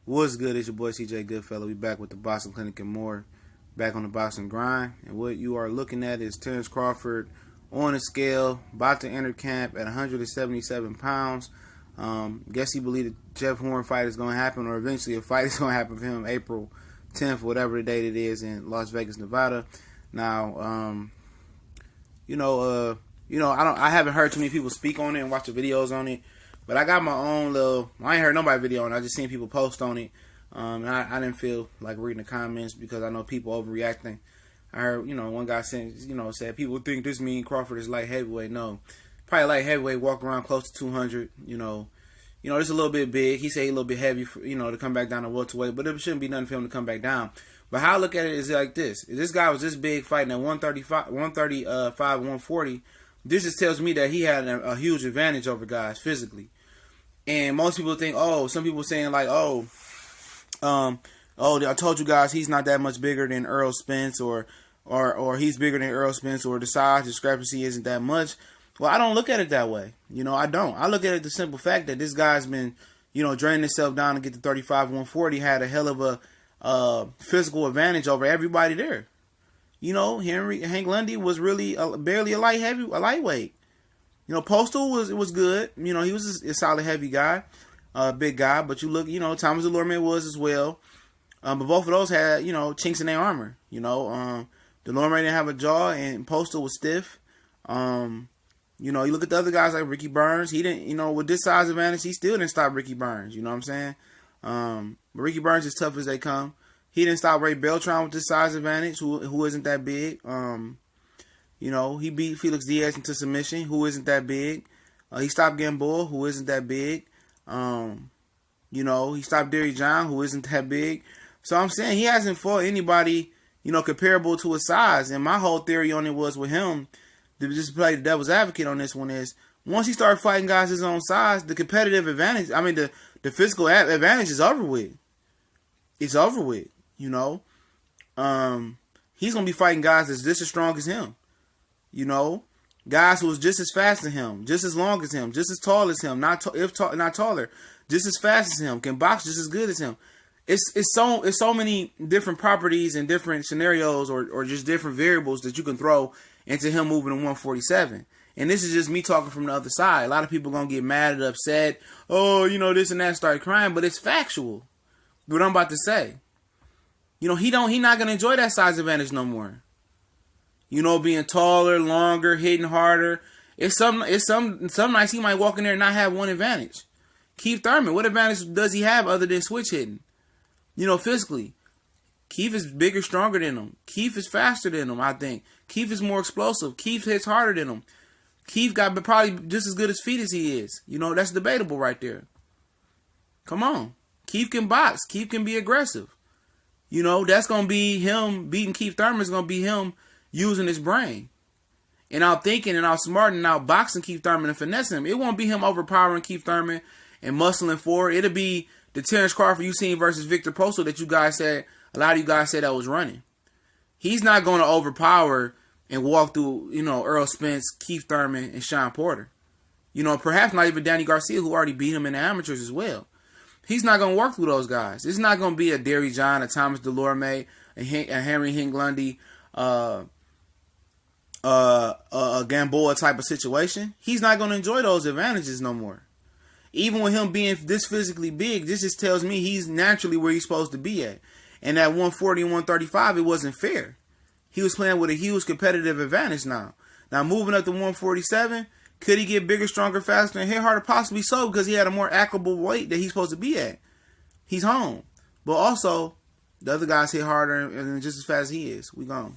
What's good? It's your boy CJ Goodfellow. We back with the Boxing Clinic and more. Back on the boxing grind. And what you are looking at is Terence Crawford on the scale, about to enter camp at 177 pounds. Guess he believed the Jeff Horn fight is going to happen, or eventually a fight is going to happen for him April 10th, whatever the date it is, in Las Vegas, Nevada. Now, I haven't heard too many people speak on it and watch the videos on it. But I got my own little, I ain't heard nobody video on it. I just seen people post on it. And I didn't feel like reading the comments because I know people overreacting. I heard, one guy said people think this means Crawford is light heavyweight. No. Probably light heavyweight, walk around close to 200, it's a little bit big. He said he's a little bit heavy, for, to come back down to welterweight. But it shouldn't be nothing for him to come back down. But how I look at it is like this. If this guy was this big fighting at 135, 140, this just tells me that he had a huge advantage over guys physically. And most people think, some people saying like, I told you guys he's not that much bigger than Earl Spence, or he's bigger than Earl Spence, or the size discrepancy isn't that much. Well, I don't look at it that way. I don't. I look at it the simple fact that this guy's been, draining himself down to get to 35, 140, had a hell of a physical advantage over everybody there. Hank Lundy was really barely a lightweight. Postal was good. He was a solid heavy guy, big guy. But you look, Thomas Delorme was as well. But both of those had, chinks in their armor. Delorme didn't have a jaw, and Postal was stiff. You look at the other guys like Ricky Burns. He didn't, with this size advantage, he still didn't stop Ricky Burns. You know what I'm saying? But Ricky Burns is tough as they come. He didn't stop Ray Beltran with this size advantage, who isn't that big. He beat Felix Diaz into submission, who isn't that big. He stopped Gamboa, who isn't that big. He stopped Derry John, who isn't that big. So I'm saying he hasn't fought anybody, comparable to his size. And my whole theory on it was with him, to just play the devil's advocate on this one, is once he started fighting guys his own size, the competitive advantage, the physical advantage is over with. It's over with, He's going to be fighting guys that's just as strong as him. Guys who was just as fast as him, just as long as him, just as tall as him, not taller, just as fast as him, can box just as good as him. It's so many different properties and different scenarios or just different variables that you can throw into him moving to 147. And this is just me talking from the other side. A lot of people gonna get mad and upset. This and that, start crying, but it's factual. What I'm about to say. He not gonna enjoy that size advantage no more. Being taller, longer, hitting harder. Some nights he might walk in there and not have one advantage. Keith Thurman, what advantage does he have other than switch hitting? Physically. Keith is bigger, stronger than him. Keith is faster than him, I think. Keith is more explosive. Keith hits harder than him. Keith got probably just as good as feet as he is. That's debatable right there. Come on. Keith can box. Keith can be aggressive. That's going to be him. Beating Keith Thurman is going to be him using his brain. And out thinking and out smarting and out boxing Keith Thurman and finessing him. It won't be him overpowering Keith Thurman and muscling forward. It'll be the Terence Crawford you seen versus Victor Postal that a lot of you guys said that was running. He's not going to overpower and walk through, Earl Spence, Keith Thurman, and Sean Porter. Perhaps not even Danny Garcia, who already beat him in the amateurs as well. He's not going to work through those guys. It's not going to be a Derry John, a Thomas Delorme, a Henry Hinglundy, a Gamboa type of situation. He's not going to enjoy those advantages no more. Even with him being this physically big, this just tells me he's naturally where he's supposed to be at. And at 140 and 135, it wasn't fair. He was playing with a huge competitive advantage now. Now, moving up to 147, could he get bigger, stronger, faster, and hit harder? Possibly so, because he had a more accurable weight that he's supposed to be at. He's home. But also, the other guys hit harder and just as fast as he is. We gone.